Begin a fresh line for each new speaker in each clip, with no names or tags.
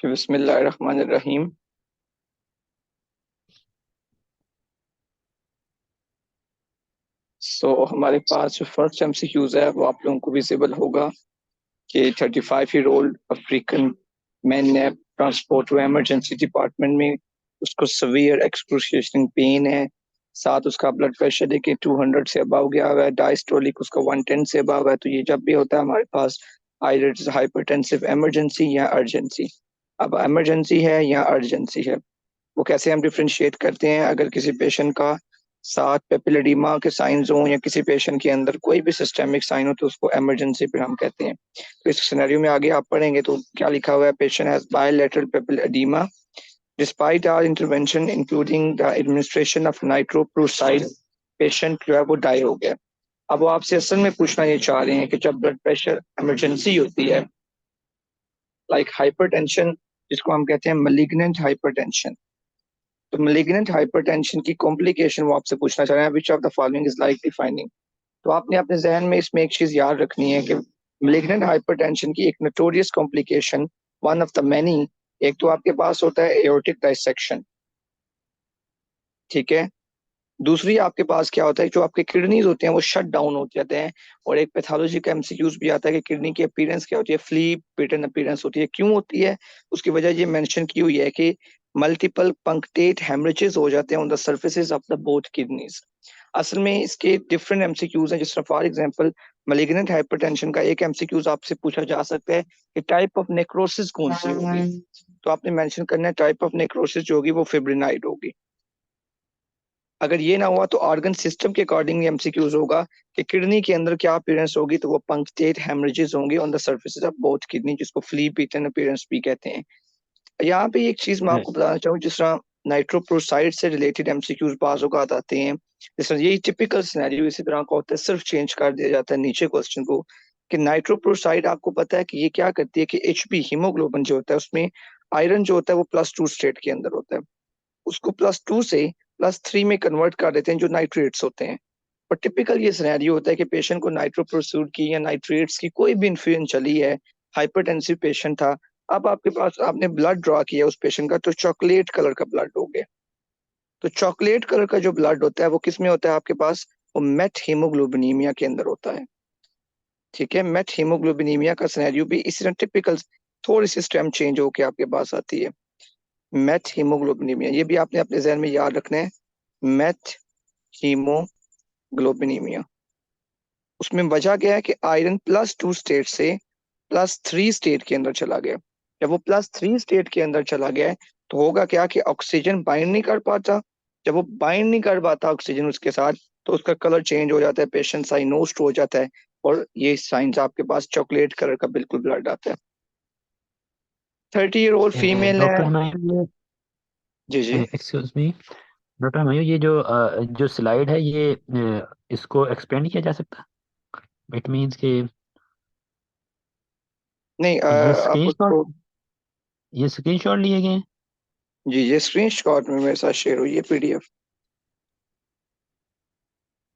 बिस्मिल्लाहिर्रहमानिर्रहीम। हमारे पास जो फर्स्ट एमसीक्यूज है वो आप लोगों को विजिबल होगा कि 35 ईयर ओल्ड अफ्रीकन मैन ने ट्रांसपोर्ट हुआ इमरजेंसी डिपार्टमेंट में। उसको सवियर एक्सक्रूशिएटिंग पेन है, साथ उसका ब्लड प्रेशर देखिए 200 से अबव गया हुआ है, डायस्टोलिक उसका 110 से अबव है। तो ये जब भी होता है हमारे पास आइदर हाइपरटेंसिव इमरजेंसी या अर्जेंसी। अब इमरजेंसी है या अर्जेंसी है, वो कैसे हम डिफ्रेंशिएट करते हैं? अगर किसी पेशेंट का साथ पेपिलोडीमा के साइंस हो या किसी पेशेंट के अंदर कोई भी सिस्टेमिक साइन हो तो उसको इमरजेंसी पे हम कहते हैं। तो इस सिनेरियो में आगे आप पढ़ेंगे तो क्या लिखा हुआ है, patient has bilateral papilloedema despite our intervention including the administration of nitroprusside, patient जो है वो डाई हो गया। अब वो आपसे असल में पूछना ये चाह रहे हैं कि जब ब्लड प्रेशर इमरजेंसी होती है, लाइक हाइपरटेंशन जिसको हम कहते हैं मलिग्नेंट हाइपरटेंशन, तो मैलिग्नेंट हाइपरटेंशन की कॉम्प्लिकेशन वो आपसे पूछना चाह रहे हैं, विच of the following is likely finding. तो आपने अपने जहन में इसमें एक चीज याद रखनी है कि मैलिग्नेंट हाइपरटेंशन की एक notorious complication, one of the many, एक तो आपके पास होता है एओर्टिक डाइसेक्शन, ठीक है। दूसरी आपके पास क्या होता है, जो आपके किडनीज होते हैं वो शट डाउन हो जाते हैं। और एक पैथोलॉजी का एमसीक्यूज भी आता है कि किडनी की अपीयरेंस क्या होती है, फ्ली पेटर्न अपीयरेंस होती है। क्यों होती है? उसकी वजह ये मेंशन की हुई है कि मल्टीपल पंक्टेट हेमरेजेस हो जाते हैं on the surfaces of the both kidneys. असल में इसके डिफरेंट एमसीक्यूज हैं, जिस तरह फॉर एग्जांपल मैलिग्नेंट हाइपरटेंशन का एक एमसीक्यूज आपसे पूछा जा सकता है कि टाइप ऑफ नेक्रोसिस कौन सी होगी। तो आपने मेंशन करना है टाइप ऑफ नेक्रोसिस जो होगी वो फिब्रिनाइड होगी। अगर ये ना हुआ तो ऑर्गन सिस्टम के अकॉर्डिंग एमसीक्यूज होगा कि किडनी के अंदर क्या अपीयरेंस होगी, तो वो पंक्चुएट हेमरेजेस होंगे on the surfaces of both kidney, जिसको फ्ली पीटन अपीयरेंस भी कहते हैं। यहाँ पे एक चीज मैं आपको बताना चाहूँ, जिस तरह नाइट्रोप्रोसाइड से रिलेटेड एमसीक्यूज बाज़ औक़ात आते हैं, जिस तरह यही टिपिकल सिनेरियो इसी तरह का होता है, सिर्फ चेंज कर दिया जाता है नीचे क्वेश्चन को कि नाइट्रोप्रोसाइड आपको पता है कि ये क्या करती है कि एचबी हीमोग्लोबिन जो होता है उसमें आयरन जो होता है वो +2 स्टेट के अंदर होता है, उसको +2 से +3 में कन्वर्ट कर देते हैं जो नाइट्रेट्स होते हैं। और टिपिकल ये सिनेरियो होता है कि पेशेंट को नाइट्रोप्रोसूड की या नाइट्रेट्स की कोई भी इन्फ्लुएंस चली है, हाइपरटेंसिव पेशेंट था, अब आपके पास आपने ब्लड ड्रॉ किया उस पेशेंट का तो चॉकलेट कलर का ब्लड हो गया। तो चॉकलेट कलर का जो ब्लड होता है वो किस में होता है आपके पास? वो मेथ हीमोग्लोबिनीमिया के अंदर होता है, ठीक है। मेथ हीमोग्लोबिनीमिया का सिनेरियो भी इसी तरह टिपिकल थोड़ी सी स्टेम चेंज होकर आपके पास आती है, मेथ हीमोग्लोबिनीमिया। ये भी आपने अपने जहन में याद रखना है, मेथ हीमोग्लोबिनीमिया। उसमें वजह क्या है कि आयरन +2 स्टेट से +3 स्टेट के अंदर चला गया। जब वो +3 स्टेट के अंदर चला गया है तो होगा क्या कि ऑक्सीजन बाइंड नहीं कर पाता। जब वो बाइंड नहीं कर पाता ऑक्सीजन उसके साथ तो उसका कलर चेंज हो जाता है, पेशेंट साइनोस्ट हो जाता है, और ये साइंस आपके पास चॉकलेट कलर का बिल्कुल ब्लड आता है। 30 ईयर ओल्ड फीमेल है।
डॉक्टर हमारे
जी जी।
एक्सक्यूज मी, डॉक्टर हमारे ये जो स्लाइड है ये इसको एक्सपेंड किया जा सकता है? इट मींस कि
नहीं
ये
आप
स्क्रीनशॉट
उसको,
ये स्क्रीनशॉट लिए गए हैं?
जी ये स्क्रीनशॉट में मेरे साथ शेयर हुई है पीडीएफ।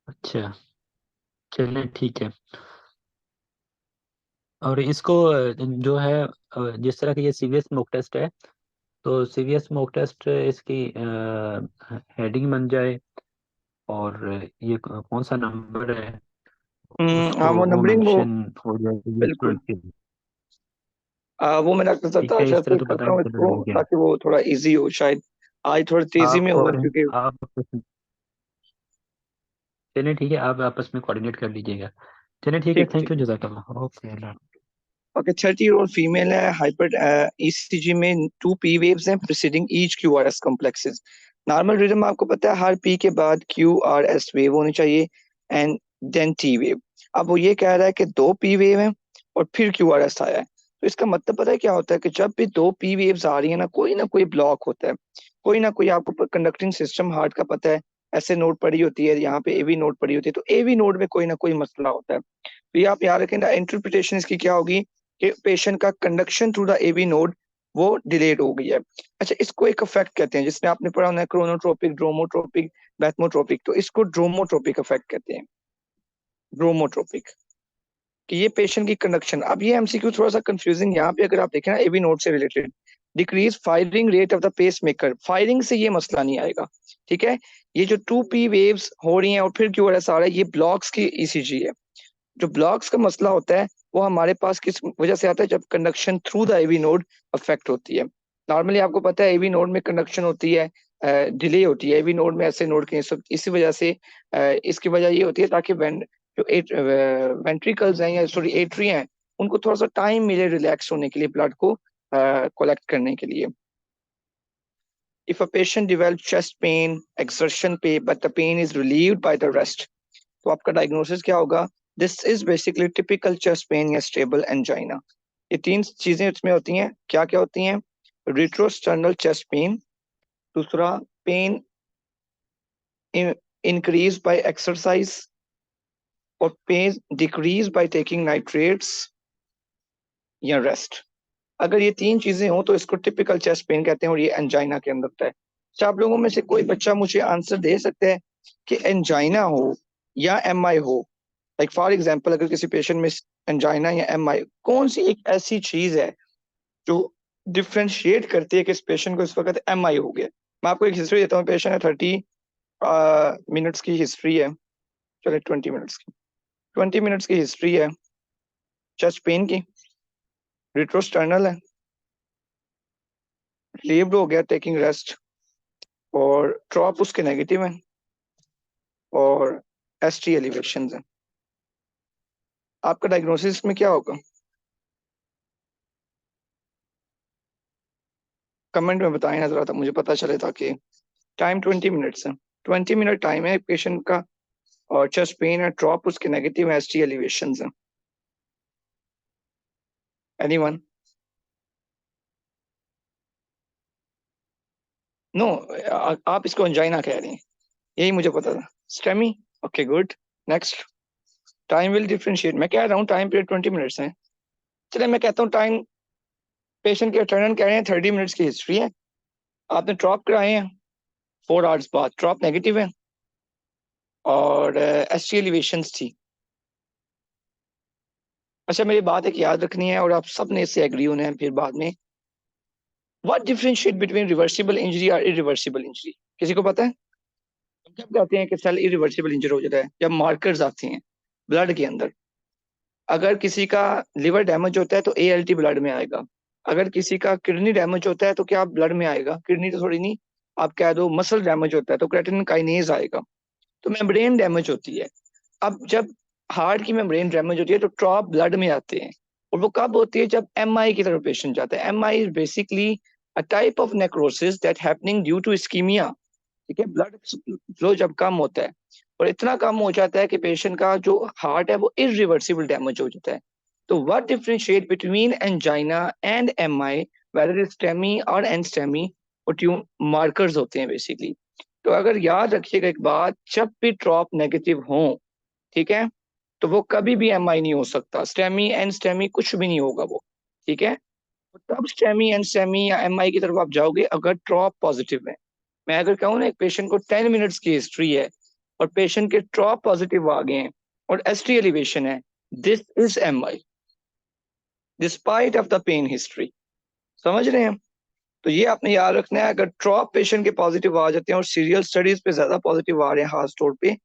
अच्छा, चलिए ठीक है। और इसको जो है जिस तरह का ये सीवीएस स्मोक टेस्ट है, तो सीवीएस स्मोक टेस्ट इसकी हेडिंग बन जाए और ये कौन सा नंबर है
हाँ
उसको
वो
वो
नंबरिंग वो,
मेंशन हो जाए सीवीएस
बिल्कुल।
के।
वो मैं डॉक्टर
ठीक है,
सत्तार
इस तरह
से
तो पता
करता
नहीं
हूँ
चल रहा
इसको
है क्या।
ताकि वो थोड़ा इजी हो शायद। आज थोड़ी तेजी
आप
में हुआ
कोऑर्डिनेट
क्योंकि,
आप चलिए ठीक है, आप आपस में कोऑर्डिनेट कर लीजिएगा। चलिए ठीक है,
ठीक
थैंक
ठीक।
यू, जज़ाकल्लाह, ओके अल्लाह।
ओके, 30 ईयर ओल्ड फीमेल है, हाइपर ईसीजी में 2 पी वेव्स हैं preceding each Q R S complexes. Normal rhythm आपको पता है हर पी के बाद क्यू आर एस वेव होनी चाहिए एंड देन टी वेव। अब वो ये कह रहा है कि 2 पी वेव हैं और फिर क्यू आर एस आया है, तो इसका मतलब पता है क्या होता है कि जब भी 2 पी वेव्स आ रही है ना कोई ब्लॉक होता है, कोई ना कोई आपको कंडक्टिंग सिस्टम हार्ट का पता है, ऐसे नोड पड़ी होती है, यहाँ पे एवी नोड पड़ी होती है, तो एवी नोड में कोई ना कोई मसला होता है। तो ये आप याद रखें ना, इंटरप्रिटेशन इसकी क्या होगी कि पेशेंट का conduction through the AV node वो डिलेड हो गई है। अच्छा, इसको एक इफेक्ट कहते हैं, जिसमें आपने पढ़ा होना है क्रोनोट्रोपिक, ड्रोमोट्रोपिक, बैथमोट्रोपिक, तो इसको ड्रोमोट्रोपिक इफेक्ट कहते हैं, ड्रोमोट्रोपिक, कि ये पेशेंट की कंडक्शन। अब ये एमसीक्यू थोड़ा सा कंफ्यूजिंग यहाँ पे अगर आप देखें ना एवी नोड से related, decrease firing rate of the pacemaker, firing से ये मसला नहीं आएगा, ठीक है। ये जो 2p वेव्स हो रही हैं और फिर क्यों ऐसा आ रहा है, ये ब्लॉक्स की ईसीजी है। जो ब्लॉक्स का मसला होता है वो हमारे पास किस वजह से आता है, जब conduction through the AV node affect होती है। नॉर्मली आपको पता है एवी नोड में कंडक्शन होती है, डिले होती है एवी नोड में, ऐसे नोड के इसी वजह से इसकी वजह ये होती है ताकि जो वेंट्रिकल्स हैं या सॉरी एट्री हैं, उनको थोड़ा सा टाइम मिले रिलैक्स होने के लिए, ब्लड को कलेक्ट करने के लिए। If a patient develops chest pain, exertion pain, but the pain is relieved by the rest, तो आपका डायग्नोसिस क्या होगा? This is basically typical chest pain या स्टेबल एंजाइना। ये तीन चीजें इसमें होती हैं, क्या क्या होती हैं? रिट्रोस्टर्नल चेस्ट पेन, दूसरा पेन इंक्रीज बाय एक्सरसाइज, और pain decrease by taking nitrates या रेस्ट। अगर ये तीन चीजें हो तो इसको टिपिकल चेस्ट पेन कहते हैं और ये एंजाइना के अंदर होता है। अच्छा, आप लोगों में से कोई बच्चा मुझे आंसर दे सकता है कि एंजाइना हो या एमआई हो, लाइक फॉर एग्जांपल अगर किसी पेशेंट में एंजाइना या एमआई, कौन सी एक ऐसी चीज है जो डिफ्रेंशिएट करती है कि इस पेशेंट को इस वक्त एमआई हो गया? मैं आपको एक हिस्ट्री देता हूँ। पेशेंट है 30 मिनट्स की हिस्ट्री है, चले 20 मिनट्स की, 20 मिनट्स की हिस्ट्री है चेस्ट पेन की, रिट्रोस्टर्नल है, रिलीव्ड हो गया टेकिंग रेस्ट, और ड्रॉप उसके नेगेटिव है, और एसटी एलिवेशन है। आपका डायग्नोसिस में क्या होगा? कमेंट में बताएं ना जरा, तो मुझे पता चले, ताकि टाइम 20 मिनट्स है, 20 मिनट टाइम है पेशेंट का, और चेस्ट पेन है, ड्रॉप उसके नेगेटिव है, एसटी एलिवेशन है। एनीवन? नो, आप इसको एंजाइना कह रही हैं, यही मुझे पता था। STEMI, okay good. Next, time will differentiate, मैं कह रहा हूँ टाइम पीरियड 20 मिनट्स है। चले मैं कहता हूँ टाइम, पेशेंट के अटर्नल कह रहे हैं 30 मिनट्स की हिस्ट्री है, आपने ड्रॉप कराए हैं 4 आवर्स बाद, ड्रॉप नेगेटिव है, और एस टी एलिवेशन थी। अच्छा, मेरी बात एक याद रखनी है और आप सब ने इससे एग्री होना है फिर बाद में। What differentiate between reversible injury और इरिवर्सिबल इंजरी? किसी को पता है? हम कब कहते हैं कि सेल इरिवर्सिबल इंजर हो जाता है? जब मार्कर्स आते हैं ब्लड के अंदर। अगर किसी का लिवर डैमेज होता है तो एएलटी ब्लड में आएगा। अगर किसी का किडनी डैमेज होता है तो क्या ब्लड में आएगा? किडनी तो थोड़ी नहीं, आप कह दो मसल डैमेज होता है तो क्रेटिनिन काइनेज आएगा। तो मेम्ब्रेन डैमेज होती है। अब जब हार्ट की मेम्ब्रेन डैमेज होती है तो ड्रॉप ब्लड में आते हैं, और वो कब होती है? जब एमआई की तरफ पेशेंट जाता है। MI is basically a type of necrosis that happening due to ischemia, ठीक है। ब्लड फ्लो जब कम होता है, और इतना कम हो जाता है कि पेशेंट का जो हार्ट है वो इरिवर्सिबल डैमेज हो जाता है। तो what differentiate between angina and MI, whether is STEMI और एनस्टेमी, और ट्यूम मार्कर्स होते हैं बेसिकली। तो अगर याद रखिएगा एक बात, जब भी ड्रॉप नेगेटिव हो, ठीक है, तो वो कभी भी एमआई नहीं हो सकता। स्टेमी एंड स्टेमी कुछ भी नहीं होगा वो, ठीक है। तो तब स्टेमी एंड स्टेमी या एमआई की तरफ आप जाओगे अगर ड्रॉप पॉजिटिव है। मैं अगर कहूँ ना एक पेशेंट को 10 मिनट्स की हिस्ट्री है और पेशेंट के ड्रॉप पॉजिटिव आ गए हैं और एसटी एलिवेशन है, this is MI despite of the pain history. समझ रहे हैं? तो ये आपने याद रखना है, अगर ड्रॉप पेशेंट के पॉजिटिव आ जाते हैं और सीरियल स्टडीज पे ज्यादा पॉजिटिव आ रहे हैं खास तौर पे,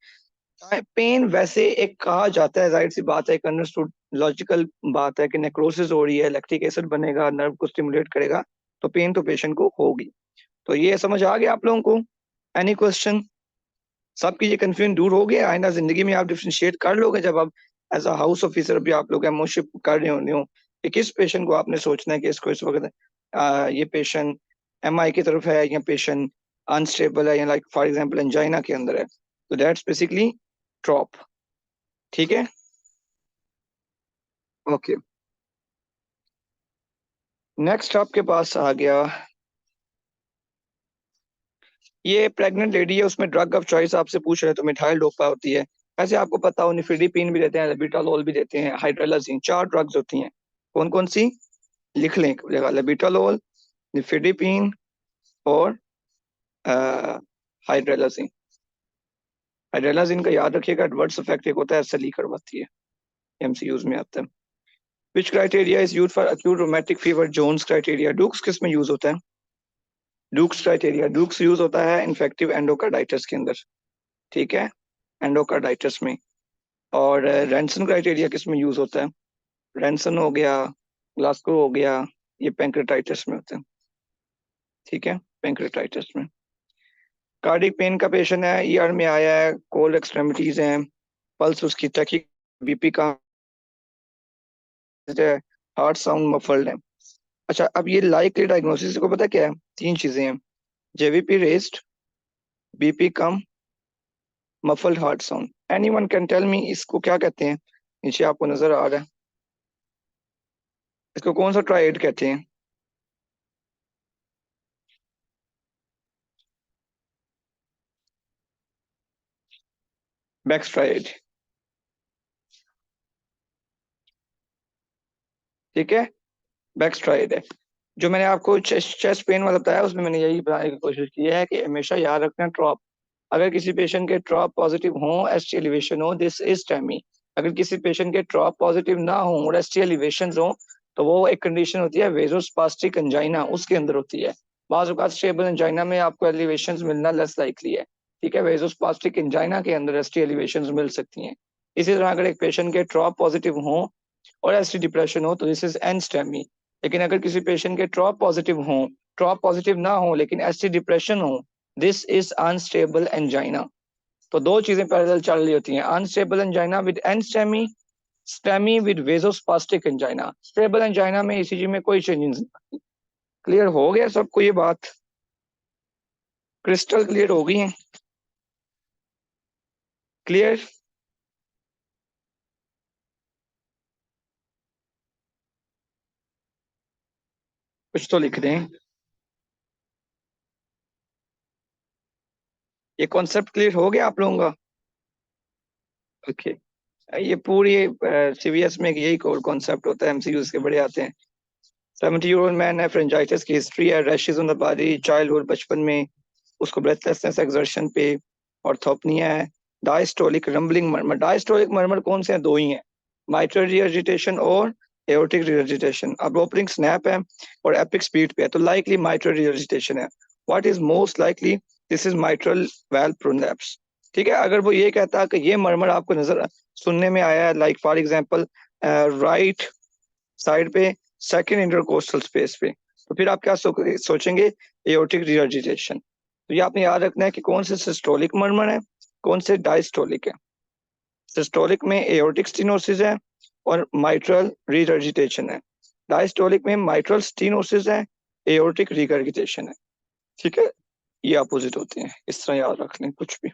पेन वैसे एक कहा जाता है, जाहिर सी बात है, एक अंडरस्टूड लॉजिकल बात है कि नेक्रोसिस हो रही है, लैक्टिक एसिड बनेगा, नर्व को स्टिमुलेट करेगा, तो पेन तो पेशेंट को होगी। तो ये समझ आ गया आप लोगों को? Any question? सबकी ये कंफ्यूजन दूर हो गया? आइंदा जिंदगी में आप डिफ्रेंशिएट कर लोगे जब आप एज अ हाउस ऑफिसर भी आप लोग एमओशिप कर रहे होने हो कि किस पेशेंट को आपने सोचना है कि इसको इस वक्त ये पेशेंट एमआई की तरफ है या पेशेंट अनस्टेबल है, या लाइक फॉर एग्जांपल एंजाइना के अंदर है। तो दैट्स बेसिकली ड्रॉप, ठीक है। ओके, नेक्स्ट आपके पास आ गया, ये प्रेग्नेंट लेडी है, उसमें ड्रग ऑफ चॉइस आपसे पूछ रहे हैं तो मिथाइल डोपा होती है। ऐसे आपको पता हो निफिडिपिन भी देते हैं, लेबिटालोल भी देते हैं, हाइड्रोलाजीन, 4 ड्रग्स होती हैं। कौन कौन सी? लिख लें एक जगह, लेबिटालोल, निफिडिपिन, और हाइड्रोलाजीन। हाइड्रोलाजीन का याद रखिएगा, एडवर्स इफेक्ट एक होता है, एसएलई करवाती है, एमसीयूज में आता है। Which criteria is use for acute rheumatic fever? Jones criteria. Duke's किस में यूज होता है? डुक्स क्राइटेरिया, डुक्स यूज होता है इन्फेक्टिव एंडोकार्डाइटिस के अंदर, ठीक है, एंडोकार्डाइटिस में। और रैनसन क्राइटेरिया किस में यूज होता है? रैनसन हो गया, ग्लास्को हो गया, ये पैंक्रेटाइटिस में होते हैं, ठीक है, पैंक्रेटाइटिस में। कार्डिक पेन का पेशेंट है, ईआर में आया है, कोल्ड एक्सट्रीमिटीज हैं, पल्स उसकी तकी, बीपी का है, हार्ट साउंड मफल्ड है। अच्छा, अब ये लाइकली डायग्नोसिस को पता क्या है? तीन चीजें हैं, जेवीपी रेस्ड, बीपी कम, muffled heart sound. Anyone can tell me इसको क्या कहते हैं? नीचे आपको नजर आ रहा है, इसको कौन सा ट्राइड कहते हैं? बैक्स्ट्राइड, ठीक है, बैक्स्ट्राइड है। जो मैंने आपको चेस्ट पेन वाला बताया उसमें मैंने यही बताने की कोशिश की है कि हमेशा याद रखना ट्रॉप, अगर किसी पेशेंट के ट्रॉप पॉजिटिव हो, एसटी एलिवेशन हो, दिस इज स्टेमी। अगर किसी पेशेंट के ट्रॉप पॉजिटिव ना हो और एसटी एलिवेशन हो, तो वो एक कंडीशन होती है वेजोस्पास्टिक एंजाइना, उसके अंदर होती है। बाज़ औक़ात स्टेबल एंजाइना में आपको एलिवेशन मिलना लेस लाइकली है, ठीक है, वेजोस्पास्टिक एंजाइना के अंदर एसटी एलिवेशन मिल सकती हैं। इसी तरह अगर एक पेशेंट के ट्रॉप पॉजिटिव हो और एसटी डिप्रेशन हो तो दिस इज एन स्टेमी। लेकिन अगर किसी पेशेंट के ट्रॉप पॉजिटिव हो, ट्रॉप पॉजिटिव ना हो लेकिन एसटी डिप्रेशन हो, दिस इज अनस्टेबल एंजाइना। तो दो चीजें पैरेलल चल रही होती हैं, unstable angina with NSTEMI, STEMI with vasospastic angina. Stable angina में ईसीजी में कोई चेंज नहीं। क्लियर हो गया सबको ये बात? क्रिस्टल क्लियर हो गई है? क्लियर? कुछ तो लिख दें। ये कॉन्सेप्ट क्लियर हो गया आप लोगों का? ओके। ये पूरी सीवीएस में यही कोर कॉन्सेप्ट होता है, एमसीक्यू के बड़े आते हैं। 70-year-old मैन है, फ्रेंजाइटिस की हिस्ट्री है, rashes on the body, childhood बचपन में, उसको ब्रेथलेसनेस एक्सर्शन पे, ऑर्थोपनिया है, diastolic rambling murmur. Diastolic murmur कौन से हैं? दो ही हैं, माइट्रल रिगर्जिटेशन और एओर्टिक रिगर्जिटेशन। अब ओपनिंग स्नैप है और एपिक स्पीड पे है, तो लाइकली माइट्रल रिगर्जिटेशन है। What is most likely? This is mitral valve prolapse, ठीक है। अगर वो ये कहता है कि ये मर्मर आपको नजर सुनने में आया है, like for example right side पे, सेकंड इंटरकोस्टल स्पेस पे, तो फिर आप क्या सोचेंगे? Aortic regurgitation. तो ये आपने याद रखना है कि कौन से सिस्टोलिक मर्मर है, कौन से डायस्टोलिक है। सिस्टोलिक में एओर्टिक स्टेनोसिस है और माइट्रल रिगर्जिटेशन है। डायस्टोलिक में माइट्रल स्टेनोसिस है, एओर्टिक रिगर्जिटेशन है, ठीक है। ये अपोजिट होते हैं, इस तरह याद रख लें कुछ भी।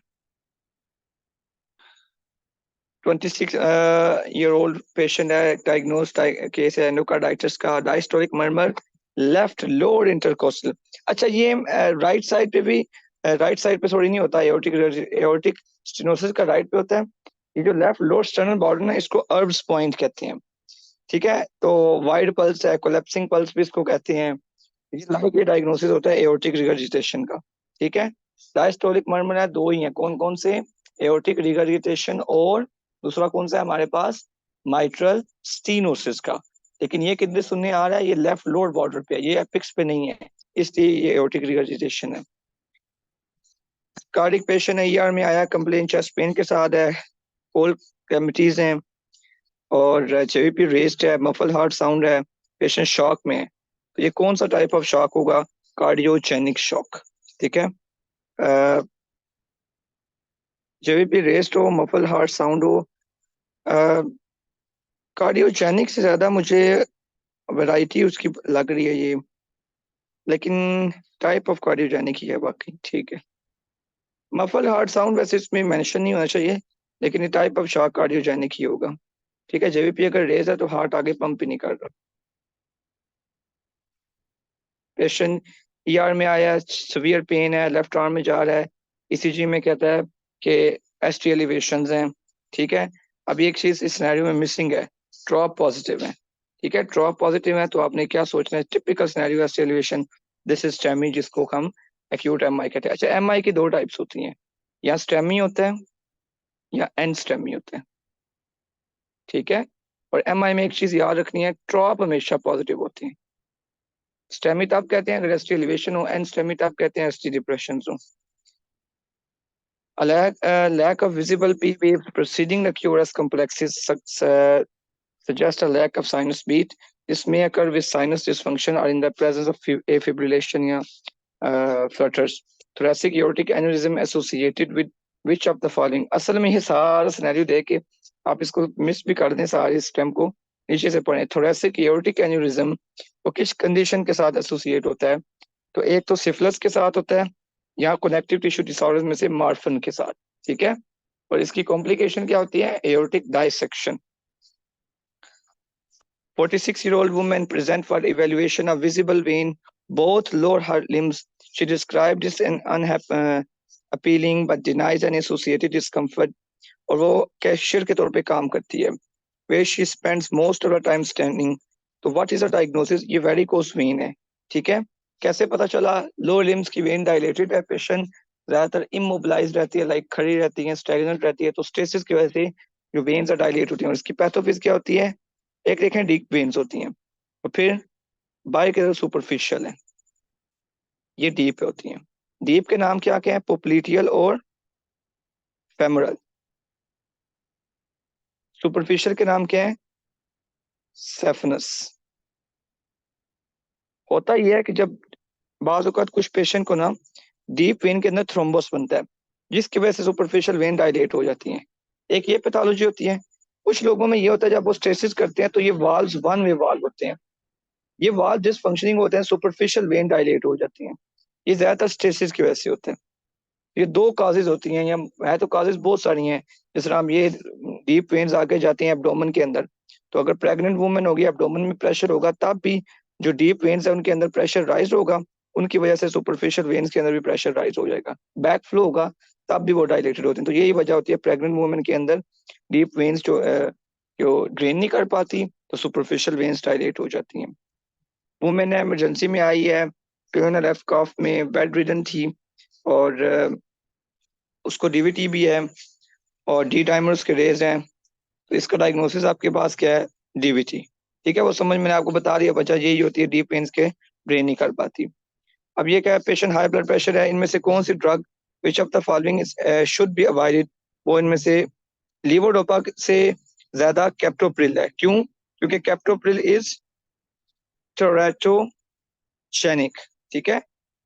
26-year-old पेशेंट है, डायग्नोज केस है एंडोकार्डाइटिस का, diastolic murmur, left lower intercostal. अच्छा, ये राइट साइड पे भी, राइट साइड पे थोड़ी नहीं होता एओर्टिक, एओर्टिक स्टेनोसिस का राइट पे होता है। ये जो लेफ्ट लोअर स्टर्नल बॉर्डर ना, इसको अर्ब्स पॉइंट कहते हैं, ठीक है। तो वाइड पल्स है, कोलैप्सिंग पल्स भी इसको कहते हैं। ये लाइक डायग्नोसिस होता है एओर्टिक रिगर्जिटेशन का, ठीक है। डायस्टोलिक मर्मर है, दो ही है, कौन कौन से? एओर्टिक रिगर्जिटेशन और दूसरा कौन सा है हमारे पास? माइट्रल स्टीनोसिस का। लेकिन ये कितने सुनने आ रहा है? ये लेफ्ट लोअर बॉर्डर पे है, ये एपिक्स पे नहीं है, इसलिए ये एओर्टिक रिगर्जिटेशन है। कार्डिक पेशेंट है, ईआर में आया, कंप्लेन चेस्ट पेन के साथ है, कोल्ड कैविटीज हैं और जेवीपी रेस्ड है, मफल हार्ट साउंड है, पेशेंट शॉक में है। तो ये कौन सा टाइप ऑफ शॉक होगा? कार्डियोजेनिक शॉक, ठीक है। जेवीपी रेस्ड हो, मफल हार्ट साउंड हो, कार्डियोजेनिक से ज्यादा मुझे वैरायटी उसकी लग रही है ये, लेकिन टाइप ऑफ कार्डियोजेनिक ही है बाकी, ठीक है। मफल हार्ट साउंड वैसे इसमें मेंशन नहीं होना चाहिए, लेकिन ये टाइप ऑफ शॉक कार्डियोजेनिक ही होगा, ठीक है। जेवीपी अगर रेज है तो हार्ट आगे पंप ही नहीं कर रहा। पेशेंट ईआर में आया, सीवियर पेन है, लेफ्ट आर्म में जा रहा है, ईसीजी में कहता है कि एसटी एलिवेशंस हैं, ठीक है। अब एक चीज इस सिनेरियो में मिसिंग है, ड्रॉप पॉजिटिव है, ठीक है। ड्रॉप पॉजिटिव है तो आपने क्या सोचना है? Typical scenario ST elevation, this is STEMI, जिसको हम एक्यूट एमआई कहते हैं। अच्छा, एमआई की दो टाइप्स होती हैं, या स्टेमी होता है या एंड स्टेमी होता है, ठीक है। और MI में एक चीज याद रखनी है, ट्रॉप हमेशा पॉजिटिव होती है। स्टेमी तब कहते हैं अगर एसटी एलिवेशन हो, एंड स्टेमी तब कहते हैं एसटी डिप्रेशन हो। A lack of visible P waves preceding the QRS complexes suggest a lack of sinus beat. This may occur with sinus dysfunction or in the presence of afibrillation या flutters. Thoracic aortic aneurysm associated with which of the following? असल में ये सारा scenario देख के आप इसको miss भी कर दें, सारे स्टेम को नीचे से पढ़ें। थोरेसिक एओर्टिक एन्यूरिज्म वो किस कंडीशन के साथ एसोसिएट होता है? तो एक तो सिफिलिस के साथ होता है, या कनेक्टिव टिश्यू डिसऑर्डर्स में से मार्फन के साथ, ठीक है। और इसकी कॉम्प्लिकेशन क्या होती है? Aortic dissection. 46-year-old woman present for evaluation of visible vein, both lower her limbs. She described this an appealing but denies any associated discomfort. और वो कैशियर के तौर पे काम करती है, where she spends most of her time standing. तो what is the diagnosis? ये वेरिकोस वेन है, ठीक है। कैसे पता चला? लोअर लिम्स की वेन डायलेटेड है, पेशेंट ज्यादातर इमोबिलाइज रहती है, लाइक खड़ी रहती है, स्टैग्नेंट रहती है, तो स्टेसिस की वजह से जो वेन्स डायलेट होती हैं। और इसकी पैथोफिज क्या होती है? एक देखें डीप वेन्स होती हैं, और फिर बाई के सुपरफिशियल है, ये डीप होती हैं। डीप के नाम क्या क्या है? पोप्लीटियल और फेमोरल। सुपरफिशियल के नाम क्या है? सेफनस। होता यह है कि जब बाज़ औक़ात कुछ पेशेंट को ना डीप वेन के अंदर थ्रोम्बोस बनता है, जिसकी वजह से सुपरफिशियल वेन डायलेट हो जाती है। एक ये पैथोलॉजी होती है। कुछ लोगों में ये होता है जब वो स्टेसिस करते हैं तो ये वाल्व्स वन वे वाल्व होते हैं, ये वाल्व डिसफंक्शनिंग होते हैं, सुपरफिशियल वेन डायलेट हो जाती हैं। ये ज्यादातर स्टेसिस की वजह से होते हैं। ये दो काजेज होती हैं, या है तो काजेज बहुत सारी हैं। जिस तरह हम ये डीप वेन्स आगे जाती हैं एब्डोमेन के अंदर, तो अगर प्रेग्नेंट वुमेन होगी, एब्डोमेन में प्रेशर होगा, तब भी जो डीप वेन्स है उनके अंदर प्रेशर राइज होगा, उनकी वजह से सुपरफिशियल वेन्स के अंदर भी प्रेशर राइज हो जाएगा। बैक फ्लो होगा तब भी वो डायलेटेड होते हैं। तो यही वजह होती है प्रेग्नेंट वुमेन के अंदर डीप वेन्स जो ड्रेन नहीं कर पाती, तो सुपरफिशियल वेन्स डायलेट हो जाती हैं। वुमेन इमरजेंसी में आई है, टर्नर लेफ्ट कॉफ में बेड रिडन थी, और उसको डीवीटी भी है, और डी डाइमर्स के रेज हैं। तो इसका डायग्नोसिस आपके पास क्या है? डीवीटी, ठीक है। वो समझ मैंने आपको बता दिया, वजह यही होती है डीप वेन्स के ड्रेन नहीं कर पाती। अब ये क्या है? पेशेंट हाई ब्लड प्रेशर है, इनमें से कौन सी drug which of the following should be avoided? वो इनमें से लीवोडोपा से ज्यादा कैप्टोप्रिल है। क्यों? क्योंकि कैप्टोप्रिल इज टेराटोजेनिक, ठीक है।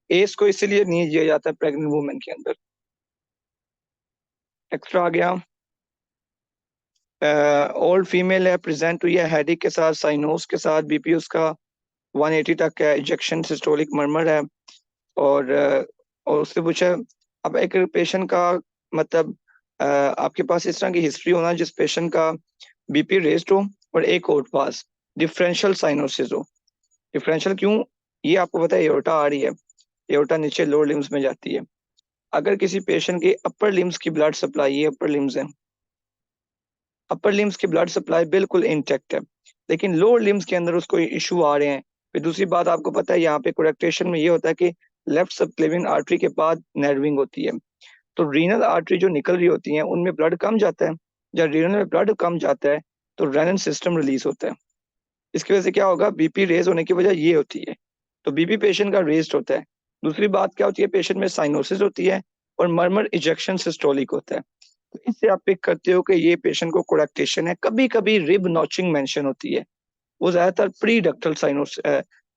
एस को इसीलिए नहीं दिया जाता है प्रेग्नेंट वुमेन के अंदर। एक्स्ट्रा आ गया। ओल्ड फीमेल है, प्रेजेंट हुई है हेडिक के साथ, साइनोस के साथ, बीपी उसका 180 तक है, इजेक्शन सिस्टोलिक मर्मर है, और उससे पूछा। अब एक पेशेंट का मतलब आपके पास इस तरह की हिस्ट्री होना जिस पेशेंट का बीपी रेस्ड हो और एक और पास डिफरेंशियल साइनोसिस हो। डिफरेंशियल क्यों? ये आपको पता है, एओर्टा आ रही है, एओर्टा नीचे लोअर लिम्स में जाती है। अगर किसी पेशेंट की अपर लिम्स की ब्लड सप्लाई, ये अपर लिम्स है, अपर लिम्स की ब्लड सप्लाई बिल्कुल इंटेक्ट है, लेकिन लोअर लिम्स के अंदर उसको इशू आ रहे हैं। फिर दूसरी बात आपको पता है, यहाँ पे कोरेक्टेशन में ये होता है कि लेफ्ट सबक्लेवियन आर्टरी के बाद नर्विंग होती है, तो रीनल आर्टरी जो निकल रही होती है उनमें ब्लड कम जाता है। जब रीनल में ब्लड कम जाता है तो रेनन सिस्टम रिलीज होता है। इसकी वजह से क्या होगा? बीपी रेज होने की वजह ये होती है, तो बीपी पेशेंट का रेज्ड होता है। दूसरी बात क्या होती है? पेशेंट में साइनोसिस होती है और मर्मर इजेक्शन सिस्टोलिक होता है। तो इससे आप पिक करते हो कि ये पेशेंट को कोरेक्टेशन है। कभी कभी रिब नॉचिंग मेंशन होती है, वो ज्यादातर प्री डक्टल साइनोस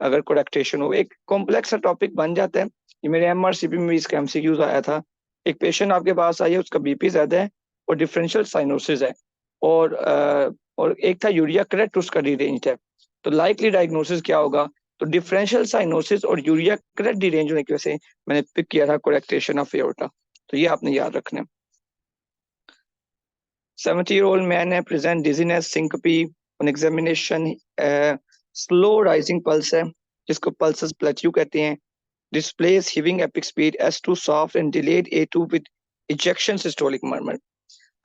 अगर कोरेक्टेशन हो। एक कॉम्प्लेक्स सा टॉपिक बन जाता है। ये मेरे एमआरसीपी में भी इसका एमसीक्यूज आया था। एक पेशेंट आपके पास आई है, उसका बीपी ज्यादा है और डिफरेंशियल साइनोसिस है, और एक था यूरिया करेक्ट, उसका डिरेंज्ड है। तो लाइकली डायग्नोसिस क्या होगा? तो डिफरेंशियल साइनोसिस और यूरिया करेक्ट डिरेंज होने की वजह से मैंने पिक किया था कोरेक्टेशन ऑफ एओर्टा। तो ये आपने याद रखना है। 70-year-old man है, present dizziness, syncope, on examination slow rising pulse है, जिसको pulsus plateau कहते हैं, displays heaving epic speed, S2 soft and delayed A2 with ejection systolic murmur।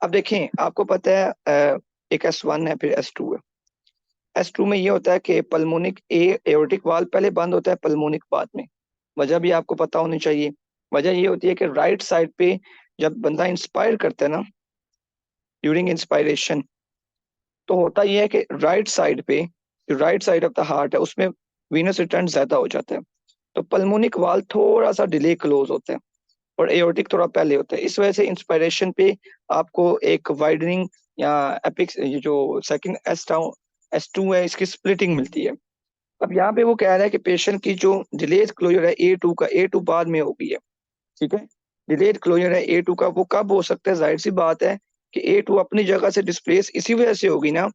अब देखें, आपको पता है एक S1 है, फिर S2 है। S2 में ये होता है कि पल्मोनिक एओर्टिक वाल्व पहले बंद होता है, पल्मोनिक बाद में। वजह भी आपको पता होनी चाहिए। वजह ये होती है कि राइट साइड पे जब बंदा इंस्पायर करता है ना, ड्यूरिंग इंस्पायरेशन, तो होता यह है कि राइट साइड पे, जो right side of the heart है, उसमें वीनस रिटर्न ज्यादा हो जाता है। तो पल्मोनिक वाल थोड़ा सा डिले क्लोज होता है और एओर्टिक थोड़ा पहले होता है। इस वजह से इंस्पिरेशन पे आपको एक वाइडनिंग या एपिक्स, ये जो सेकंड S2 है, इसकी स्प्लिटिंग मिलती है। अब यहाँ पे वो कह रहा है कि पेशेंट की जो डिलेड क्लोजर है A2 का, A2 बाद में हो गई है, ठीक है। डिलेड क्लोजर है A2 का, वो कब हो सकता है? जाहिर सी बात है कि A2 अपनी जगह से डिस्प्लेस इसी वजह से होगी ना,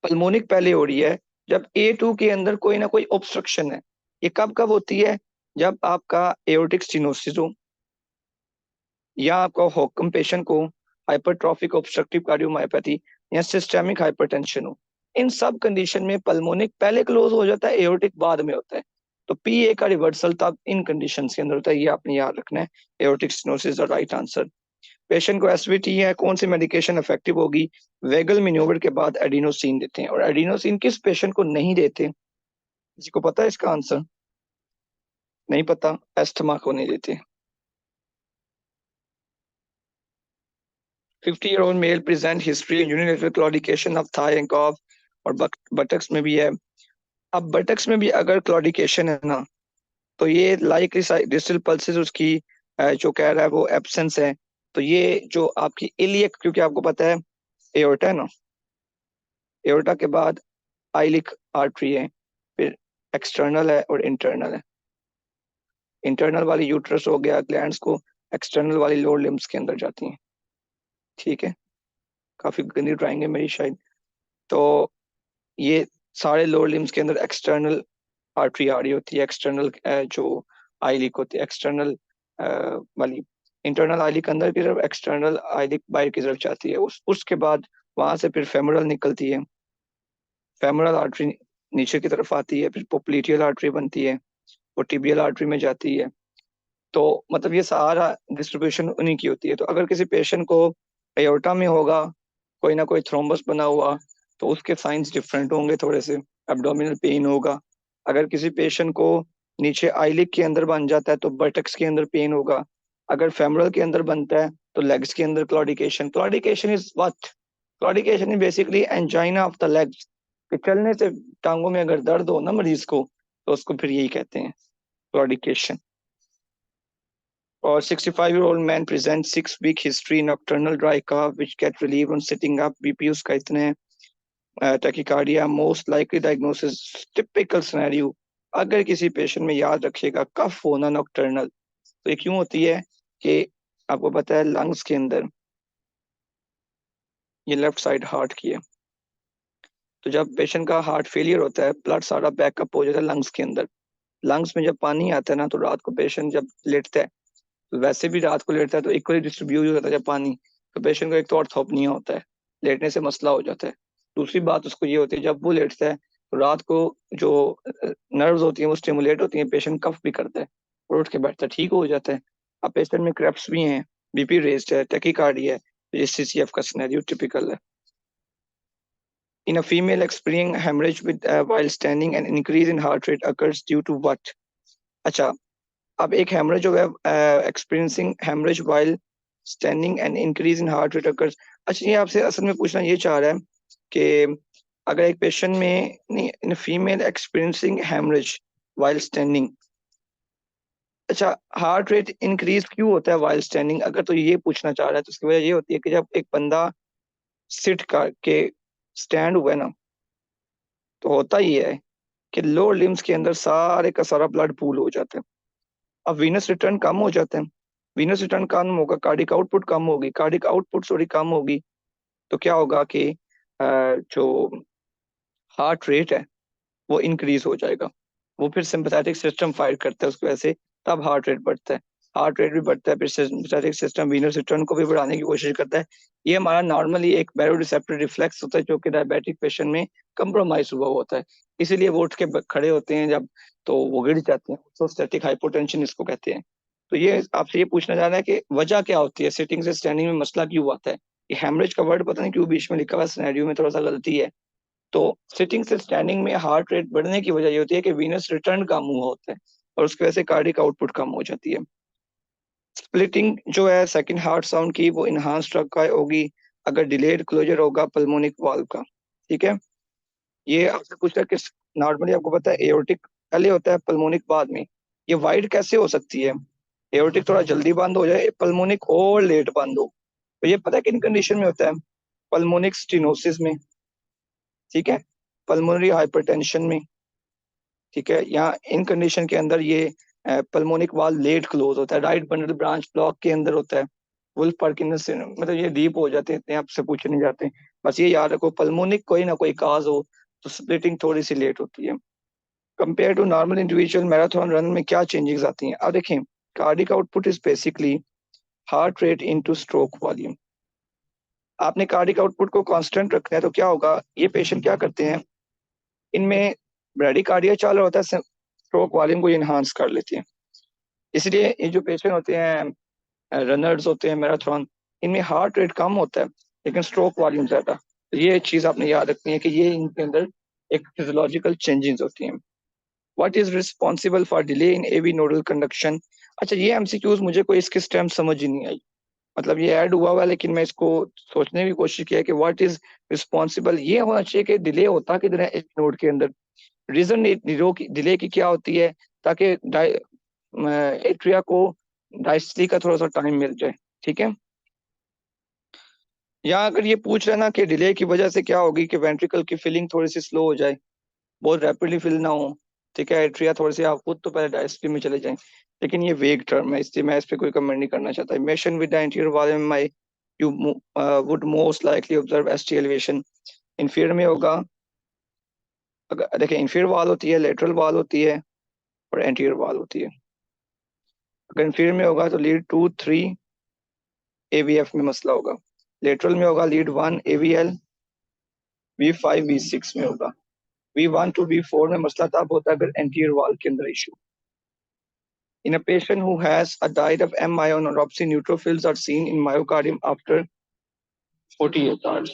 पल्मोनिक पहले हो रही है, जब A2 के अंदर कोई ना कोई ऑब्स्ट्रक्शन है। ये कब कब होती है? जब आपका एओर्टिक स्टेनोसिस हो, या आपका होकम पेशेंट को हाइपरट्रॉफिक ऑब्स्ट्रक्टिव कार्डियोमायोपैथी या सिस्टेमिक हाइपरटेंशन हो। इन सब कंडीशन में पल्मोनिक पहले क्लोज हो जाता है, एओर्टिक बाद में होता है। तो पीए का रिवर्सल तब इन कंडीशन के अंदर होता है, ये आपने याद रखना है। Aortic stenosis the right answer. Patient को एसवीटी है, कौन सी मेडिकेशन इफेक्टिव होगी? वेगल मेन्योवर के बाद एडिनोसिन देते हैं। और एडिनोसिन किस पेशेंट को नहीं देते? किसी को पता है इसका आंसर? नहीं पता? एस्थमा को नहीं देते। 50-year-old male present history unilateral claudication of thigh and calf, और बटक्स में भी है। अब बटक्स में भी अगर क्लॉडिकेशन है ना, तो ये लाइक डिस्टल पल्सेस उसकी जो कह रहा है वो एब्सेंस है। तो ये जो आपकी इलियक, क्योंकि आपको पता है एओर्टा है ना, एओर्टा के बाद आइलिक आर्टरी है, फिर एक्सटर्नल है और इंटरनल है। इंटरनल वाली यूट्रस हो गया, ग्लैंड्स को एक्सटर्नल वाली लोअर लिम्स के अंदर जाती हैं, ठीक है। काफी गंदी ड्राइंग है मेरी शायद। तो ये सारे लोअर लिम्स के अंदर एक्सटर्नल आर्टरी आ रही होती है, एक्सटर्नल जो आईलिक होती है, एक्सटर्नल वाली। इंटरनल आईलिक अंदर की तरफ, एक्सटर्नल आईलिक बाहर की तरफ जाती है। उसके बाद वहां से फिर फेमोरल निकलती है, फेमोरल आर्टरी नीचे की तरफ आती है, फिर पोप्लीटियल आर्टरी बनती है और टिबियल आर्टरी में जाती है। तो मतलब ये सारा डिस्ट्रीब्यूशन उन्हीं की होती है। तो अगर किसी पेशेंट को एओर्टा में होगा कोई ना कोई थ्रोम्बस बना हुआ, तो उसके साइंस डिफरेंट होंगे थोड़े से। एब्डोमिनल पेन होगा। अगर किसी पेशेंट को नीचे आईलिक के अंदर बन जाता है तो बटक्स के अंदर पेन होगा। अगर फेमरल के अंदर बनता है तो लेग्स के अंदर claudication. Claudication is what? Claudication is basically angina of the legs, कि चलने से टांगों में अगर दर्द हो ना मरीज को, तो उसको फिर यही कहते हैं, क्लॉडिकेशन। और 65-year-old man presents 6-week history nocturnal dry cough which get relieved on sitting up. BP उसका इतने है, tachycardia most likely diagnosis, typical scenario. अगर किसी पेशेंट में, याद रखिएगा, कफ होना नॉक्टर्नल, तो ये क्यों होती है? कि आपको पता है लंग्स के अंदर, ये लेफ्ट साइड हार्ट की है, तो जब पेशेंट का हार्ट फेलियर होता है, ब्लड सारा बैकअप हो जाता है लंग्स के अंदर। लंग्स में जब पानी आता है ना, तो रात को पेशेंट जब लेटता है, तो वैसे भी रात को लेटता है तो इक्वली डिस्ट्रीब्यूट हो जाता है जब पानी, तो पेशेंट को एक तो ऑर्थोपनिया होता है, लेटने से मसला हो जाता है। दूसरी बात उसको ये होती है, जब वो लेटता है तो रात को जो नर्व्स होती हैं वो स्टिमुलेट होती हैं, पेशेंट कफ भी करता है और उठ के बैठता है, ठीक हो जाता है। अब पेशेंट में क्रैप्स भी हैं, बीपी रेस्ड है, टैकीकार्डिया है, तो सीसीएफ का सिनेरियो टिपिकल है। In a female experiencing hemorrhage with while standing, an increase in heart rate occurs due to what? अच्छा, अब एक हेमरेज हो गया, experiencing hemorrhage while standing and increase in heart rate occurs. अच्छा, ये आपसे असल में पूछना ये चाह रहा है कि अगर एक पेशेंट में, नहीं, in female experiencing hemorrhage while standing, अच्छा, हार्ट रेट इंक्रीज क्यों होता है व्हाइल स्टैंडिंग? अगर तो ये पूछना चाह रहा है तो उसकी वजह ये होती है कि जब एक बंदा सिट करके स्टैंड हुआ है ना, तो होता ही है कि लोअर लिम्स के अंदर सारे का सारा ब्लड पूल हो जाता है। अब वीनस रिटर्न कम हो जाते हैं, वीनस रिटर्न कम होगा, कार्डिक आउटपुट कम होगी, कार्डिक आउटपुट थोड़ी कम होगी, तो क्या होगा कि जो हार्ट रेट है वो इंक्रीज हो जाएगा। वो फिर सिंपैथेटिक सिस्टम फायर करता है उसकी वजह से, तब हार्ट रेट बढ़ता है। हार्ट रेट भी बढ़ता है, फिर सिंपैथेटिक सिस्टम वीनस रिटर्न को भी बढ़ाने की कोशिश करता है। ये हमारा नॉर्मली एक बैरोरिसेप्टर रिफ्लेक्स होता है जो कि डायबिटिक पेशेंट में कंप्रोमाइज हुआ होता है। इसीलिए वो उठ के खड़े होते हैं जब, तो वो गिर जाते हैं, तो स्टैटिक हाइपोटेंशन इसको कहते हैं। तो ये आपसे ये पूछना चाह रहा है कि वजह क्या होती है, सिटिंग से स्टैंडिंग में मसला क्यों आता है? ये हेमरेज का वर्ड पता नहीं क्यों बीच में लिखा हुआ है, सिनेरियो में थोड़ा सा गलती है। तो सिटिंग से स्टैंडिंग में हार्ट रेट बढ़ने की वजह ये होती है कि वीनस रिटर्न कम हुआ होता है और उसकी वजह से कार्डिक आउटपुट कम हो जाती है। स्प्लिटिंग जो है सेकंड हार्ट साउंड की, वो इनहांस ट्रक का होगी, अगर डिलेड क्लोजर होगा पल्मोनिक वाल्व का, ठीक है। ये आपसे पूछ रहा है कि नॉर्मली आपको पता है एओर्टिक पहले होता है पल्मोनिक बाद में, ये वाइड कैसे हो सकती है? एओर्टिक थोड़ा जल्दी बंद हो जाए, पल्मोनिक और लेट बंद हो, तो ये पता है किन कंडीशन में होता है? पल्मोनिक स्टेनोसिस में, ठीक है, पल्मोनरी हाइपरटेंशन में, ठीक है, यहाँ इन कंडीशन के अंदर ये पल्मोनिक वाल लेट क्लोज होता है, राइट बंडल ब्रांच ब्लॉक के अंदर होता है, वुल्फ पार्किंसंस सिंड्रोम, मतलब ये डीप हो जाते हैं, इतने आपसे पूछे नहीं जाते। बस ये याद रखो पल्मोनिक कोई ना कोई काज हो तो स्प्लिटिंग थोड़ी सी लेट होती है। Compare to normal individual marathon run में क्या चेंजेस आती हैं? अब देखें, cardiac output is basically heart rate into stroke volume. आपने कार्डिक आउटपुट को कांस्टेंट रखना है तो क्या होगा, ये पेशेंट क्या करते हैं, इनमें ब्रेडिकार्डिया चालू होता है, स्ट्रोक वॉल्यूम को इनहांस कर लेते हैं। इसलिए ये जो पेशेंट होते हैं रनर्स होते हैं मैराथन, इनमें हार्ट रेट कम होता है लेकिन स्ट्रोक वॉल्यूम ज्यादा। तो ये चीज आपने याद रखनी है कि ये इनके अंदर एक फिजियोलॉजिकल चेंजेस होती हैं। What is responsible for delay in AV nodal conduction? अच्छा, ये एमसीक्यूज मुझे कोई इसके स्टेम समझ ही नहीं आई, मतलब ये ऐड हुआ हुआ है लेकिन मैं इसको सोचने की कोशिश किया कि व्हाट इज रिस्पॉन्सिबल, ये होना चाहिए कि डिले होता किधर है एक नोड के अंदर, रीजन डिले की क्या होती है, ताकि एट्रिया को डायस्टली का थोड़ा सा टाइम मिल जाए, ठीक है। यहाँ अगर ये पूछ रहे ना कि डिले की वजह से क्या होगी कि वेंट्रिकल की फिलिंग थोड़ी सी स्लो हो जाए, बहुत रैपिडली फिल ना हो, ठीक है, एट्रिया थोड़ी सी आप खुद तो पहले डायस्टली में चले जाएं, लेकिन ये वेग टर्म है इसलिए मैं इस पर कोई कमेंट नहीं करना चाहता। Mason with the anterior wall MI you would most likely observe ST elevation. Inferior में होगा, अगर देखिए इंफीरियर वॉल होती है, लेटरल वॉल होती है और एंटीरियर वॉल होती है। अगर इंफीरियर में होगा तो लीड 2-3 एवीएफ में मसला होगा, लेटरल में होगा लीड 1 एवीएल, V5 V6 में होगा, V1 to V4 में मसला तब होता है अगर एंटीरियर वॉल के अंदर issue. In a patient who has a diet of M-myoneuropathy, neutrophils are seen in myocardium after 48 hours.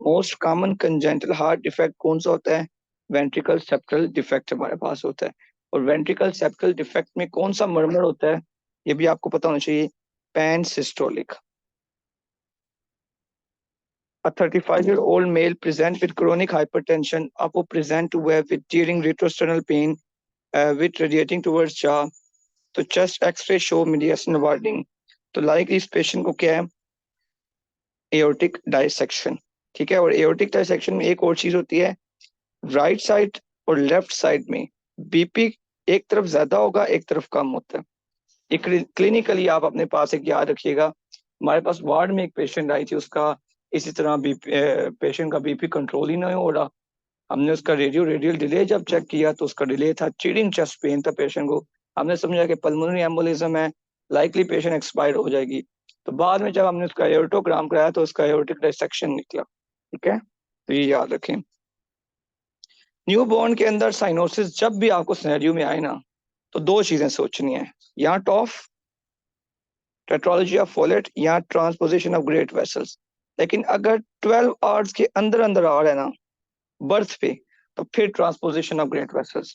Most common congenital heart defect कौन सा होता है? वेंट्रिकल सेप्टल डिफेक्ट हमारे पास होता है, और वेंट्रिकल सेप्टल डिफेक्ट में कौन सा मर्मर होता है ये भी आपको पता होना चाहिए, pan systolic. A 35-year-old male present with chronic hypertension, आपको present हुआ है with tearing retrosternal pain with radiating towards jaw, तो chest X ray show mediastinal warning, तो लाइक इस पेशेंट को क्या है, एओर्टिक डायसेक्शन, ठीक है। और एओर्टिक डायसेक्शन में एक और चीज होती है, राइट साइड और लेफ्ट साइड में बीपी एक तरफ ज्यादा होगा एक तरफ कम होता है। एक क्लिनिकली आप अपने पास एक याद रखिएगा, हमारे पास वार्ड में एक पेशेंट आई थी, उसका इसी तरह पेशेंट का बीपी कंट्रोल ही नहीं हो रहा, हमने उसका रेडियल डिले जब चेक किया तो उसका डिले था, चीडिंग चेस्ट पेन था पेशेंट को, हमने समझा कि पल्मोनरी एम्बोलिज्म है, लाइकली पेशेंट एक्सपायर हो जाएगी। तो बाद में जब हमने उसका एओर्टोग्राम कराया तो उसका एओर्टिक डिसेक्शन निकला, ठीक है, तो ये याद रखें। न्यू बॉर्न के अंदर साइनोसिस जब भी आपको सिनेरियो में आए ना, तो दो चीजें सोचनी है, यहाँ टॉफ टेट्रोलॉजी ऑफ फोलेट या ट्रांसपोजिशन ऑफ ग्रेट वेसल्स। लेकिन अगर 12 आवर्स के अंदर अंदर आ रहा है ना बर्थ पे, तो फिर ट्रांसपोजिशन ऑफ ग्रेट वेसल्स।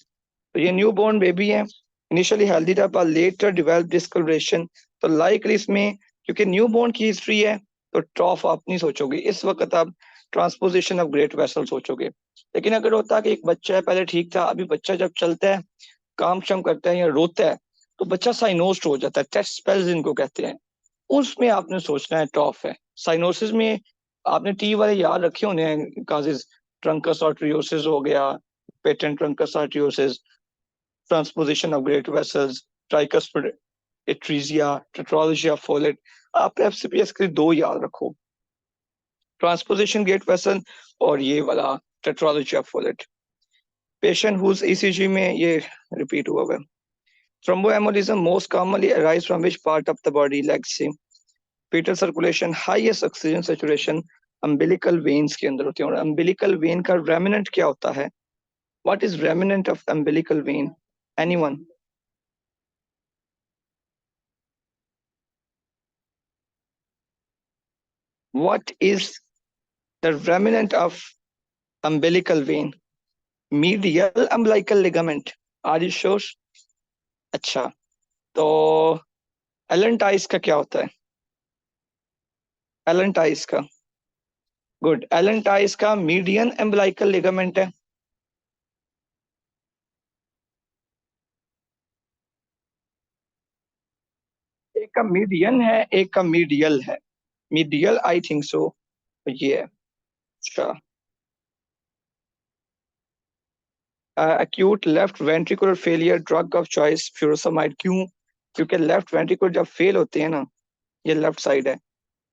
तो ये न्यू बोर्न बेबी है, इनिशियली हेल्दी था पर लेटर डेवलप डिस्कलरेशन, तो लाइकली इसमें क्योंकि न्यू बोर्न की हिस्ट्री है तो ट्रॉफ आप नहीं सोचोगे इस वक्त, आप ट्रांसपोजिशन ऑफ ग्रेट वेसल सोचोगे। लेकिन अगर होता कि एक बच्चा है पहले ठीक था, अभी बच्चा जब चलता है काम शम करता है या रोता है तो बच्चा साइनोस्ड हो जाता है, टेस्ट स्पेल्स इनको कहते हैं, उसमें आपने सोचना है टॉफ है। साइनोसिस में आपने टी वाले याद रखे होने हैं काजेज, ट्रंकस आर्टरियोसिस हो गया, patent truncus arteriosus, transposition of great vessels, tricuspid atresia, tetralogy of Fallot. आप एफसीपीएस के दो याद रखो, ट्रांसपोजिशन ग्रेट वेसल और ये वाला tetralogy of Fallot. Patient whose ECG में ये रिपीट हुआ है। Thromboembolism most commonly arise from which part of the body? Legs से fetal circulation, highest oxygen saturation umbilical veins के अंदर होती है, और umbilical vein का remnant क्या होता है? What is remnant of umbilical vein? Anyone? What is the remnant of umbilical vein? Medial umbilical ligament. Are you sure? अच्छा, तो एलन टाइस का क्या होता है? एलन टाइस का। गुड। एलन टाइस का मीडियन एम्बलाइकल लिगामेंट है। एक का मीडियन है, एक का मीडियल है। मीडियल आई थिंक सो ये है। अच्छा। acute left ventricular failure drug of choice furosemide, क्यों? क्योंकि लेफ्ट वेंट्रिकुलर जब फेल होते हैं ना, ये लेफ्ट साइड है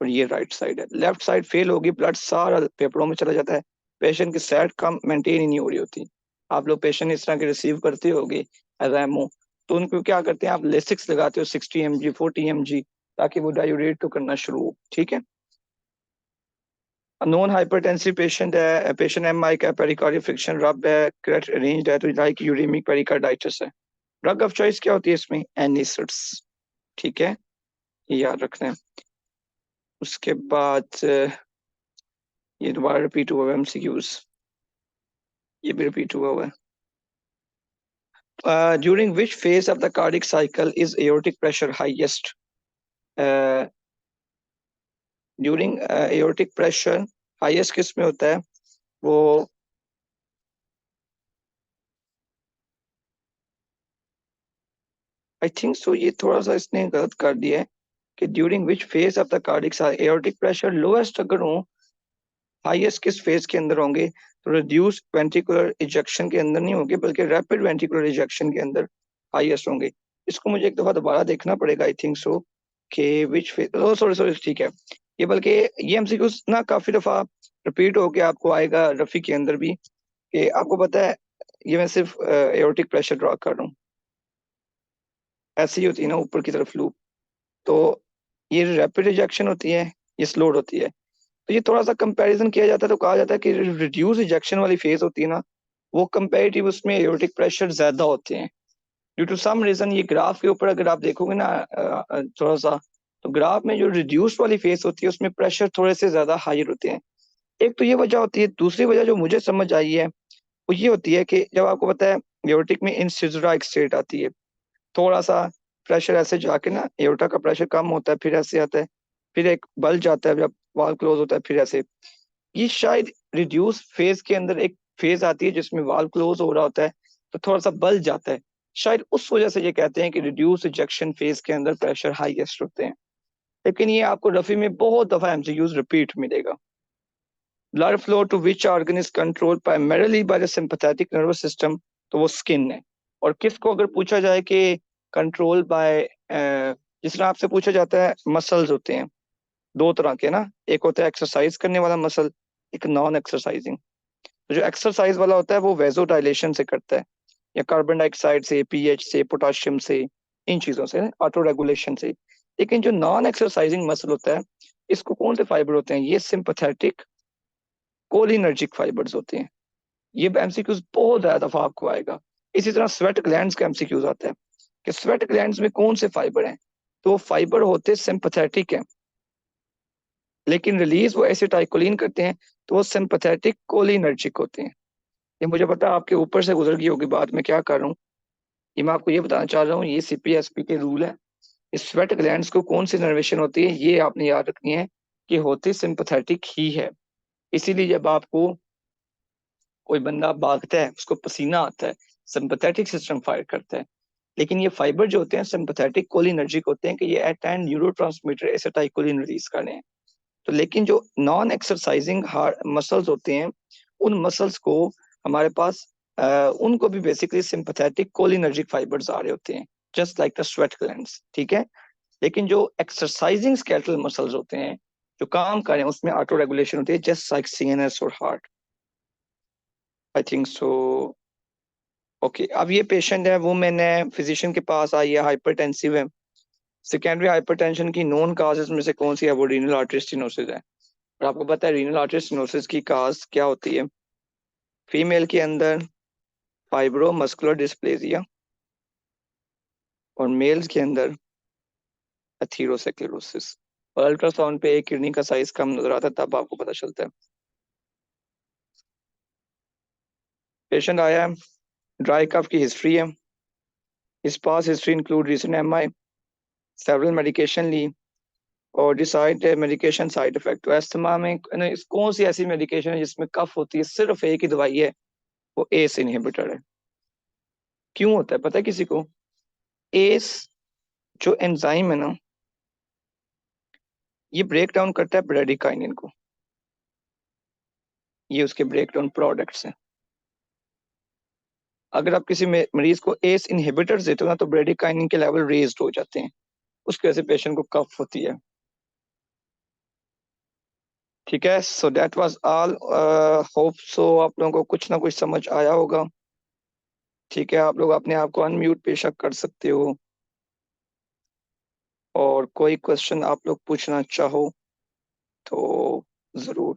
और ये राइट साइड है, लेफ्ट साइड फेल होगी, ब्लड सारा फेफड़ों में चला जाता है, पेशेंट की सेट कम मेंटेन ही नहीं हो रही होती। आप लोग पेशेंट इस तरह के रिसीव करते होगे एज, तो उनको क्या करते हैं, आप लेसिक्स लगाते हो 60 mg 40 mg, ताकि वो डायूरेट तो करना शुरू हो। ठीक है। नॉन हाइपरटेंसिव पेशेंट है, पेशेंट एमआई का, पेरिकार्डियल फ्रिक्शन रब है, करेक्ट अरेंज्ड है, तो लाइक यूरेमिक पेरिकार्डाइटिस है। ड्रग ऑफ चॉइस क्या होती है इसमें? एनिसिड्स। ठीक है, ये याद रखना है। उसके बाद ये दोबारा रिपीट हुआ है एमसीक्यूज, ये भी रिपीट हुआ हुआ है। During which phase of the cardiac cycle is aortic pressure highest? During aortic pressure highest किस में होता है? वो आई थिंक सो, ये थोड़ा सा इसने गलत कर दिया है कि during which phase of the cardiac aortic pressure lowest अगर हो, हाईएस्ट किस फेज के अंदर होंगे? तो रिड्यूस वेंट्रिकुलर इजेक्शन के अंदर नहीं होंगे, बल्कि रैपिड वेंट्रिकुलर इजेक्शन के अंदर हाईएस्ट होंगे। इसको मुझे एक दफा दोबारा देखना पड़ेगा, आई थिंक सो कि which phase, oh sorry sorry, ठीक है। ये बल्कि ये एमसीक्यूज ना काफी दफा रिपीट होके आपको आएगा रफी के अंदर भी, कि आपको पता है, ये मैं सिर्फ एओर्टिक प्रेशर ड्रॉ कर रहा हूँ, ऐसी ही होती है ना ऊपर की तरफ लूप। तो ये रैपिड इजेक्शन होती है, ये स्लोड होती है। तो ये थोड़ा सा कंपैरिजन किया जाता है, तो कहा जाता है कि रिड्यूस इजेक्शन वाली फेज होती है ना, वो कंपेरेटिव उसमें एओर्टिक प्रेशर ज्यादा होते हैं ड्यू टू सम रीजन। ये ग्राफ के ऊपर अगर आप देखोगे ना थोड़ा सा, तो ग्राफ में जो रिड्यूस वाली फेज होती है उसमें प्रेशर थोड़े से ज्यादा हायर होते हैं। एक तो ये वजह होती है, दूसरी वजह जो मुझे समझ आई है वो ये होती है कि जब आपको पता है एओर्टिक में इंसिसुरा एक स्टेट आती है, थोड़ा सा प्रेशर ऐसे जाके ना, एओर्टा का प्रेशर कम होता है, फिर ऐसे आता है, फिर एक बल जाता है जब वाल क्लोज होता है, फिर ऐसे। ये शायद रिड्यूस फेज के अंदर एक फेज आती है जिसमें वाल क्लोज हो रहा होता है, तो थोड़ा सा बल जाता है, शायद उस वजह से ये कहते हैं कि रिड्यूस इजेक्शन फेज के अंदर प्रेशर हाईएस्ट होते हैं। लेकिन ये आपको रफी में बहुत दफा एमसीक्यूज रिपीट मिलेगा। Blood flow to which organ is control primarily by the sympathetic nervous system? तो वो स्किन है। और किसको अगर पूछा जाए कि कंट्रोल बाय, जिस तरह आपसे पूछा जाता है, मसल्स होते हैं दो तरह के ना, एक होता है एक्सरसाइज करने वाला मसल, एक नॉन एक्सरसाइजिंग। तो जो एक्सरसाइज वाला होता है वो वेजो डायलेशन से करता है, या कार्बन डाइऑक्साइड से, पीएच से, पोटाशियम से, इन चीजों से, ऑटो रेगुलेशन से। लेकिन जो नॉन एक्सरसाइजिंग मसल होता है, इसको कौन से फाइबर होते हैं? ये सिंपैथेटिक कोलिनर्जिक फाइबर्स होते हैं। ये एमसीक्यूज बहुत ज्यादा दफा आपको आएगा। इसी तरह स्वेट ग्लैंड्स का एमसीक्यूज आता है कि स्वेट ग्लैंड्स में कौन से फाइबर हैं? तो वो फाइबर होते सिंपैथेटिक हैं, लेकिन रिलीज वो एसिटाइकोलिन करते हैं, तो वो सिंपैथेटिक कोलिनर्जिक होते हैं। ये मुझे पता है आपके ऊपर से गुजर गई होगी बात, मैं क्या कर रहा हूँ, ये मैं आपको ये बताना चाह रहा हूँ, ये सीपीएसपी के रूल है। इस स्वेट ग्लैंड्स को कौन सी नर्वेशन होती है, ये आपने याद रखनी है कि होती सिंपैथेटिक ही है। इसीलिए जब आपको कोई बंदा भागता है, उसको पसीना आता है, सिंपैथेटिक सिस्टम फायर करता है। लेकिन ये फाइबर जो होते हैं सिंपैथेटिक कोलिनर्जिक होते हैं, कि ये एट एंड न्यूरोट्रांसमीटर एसिटाइकोलिन रिलीज कर रहे हैं। तो लेकिन जो नॉन एक्सरसाइजिंग हार्ट मसल्स होते हैं, उन मसल्स को हमारे पास उनको भी बेसिकली सिंपैथेटिक कोलिनर्जिक फाइबर्स आ रहे होते हैं, just like the sweat glands. ठीक है। लेकिन जो एक्सरसाइजिंग स्केलेटल मसल्स होते हैं, जो काम करें, उसमें ऑटो रेगुलेशन होती है, जस्ट लाइक सीएनएस और हार्ट। आई थिंक सो। ओके, अब ये पेशेंट है, वो मैंने फिजिशियन के पास आई है, हाइपरटेंसिव है। सेकेंडरी हाइपरटेंशन की नोन काजेज में से कौन सी है? वो रीनल आर्टरी स्टेनोसिस है। और आपको पता है रीनल आर्टरी स्टेनोसिस की काज क्या होती है? फीमेल के अंदर फाइब्रो मस्कुलर डिस्प्लेजिया, और मेल्स के अंदर एथीरोस्क्लेरोसिस। और अल्ट्रासाउंड पे एक किडनी का साइज कम नजर आता है, तब आपको पता चलता है। पेशेंट आया है, ड्राई कफ की हिस्ट्री है, इस past history include recent MI, several medication ली, और डिसाइड मेडिकेशन साइड इफेक्ट। तो अस्थमा में कौन सी ऐसी मेडिकेशन है जिसमें कफ होती है, सिर्फ एक ही दवाई है, वो एस इनहिबिटर है। क्यों होता है पता है किसी को? एस जो एंजाइम है ना, ये ब्रेक डाउन करता है ब्रेडिकाइनिन को। ये उसके ब्रेक डाउन प्रोडक्ट्स हैं। अगर आप किसी मरीज को एस इनहिबिटर देते हो ना, तो ब्रेडिकाइनिन के लेवल रेज्ड हो जाते हैं, उसकी वजह से पेशेंट को कफ होती है। ठीक है, so that was all. Hope so आप लोगों को कुछ ना कुछ समझ आया होगा। ठीक है, आप लोग अपने आप को अनम्यूट बेशक कर सकते हो, और कोई क्वेश्चन आप लोग पूछना चाहो तो जरूर।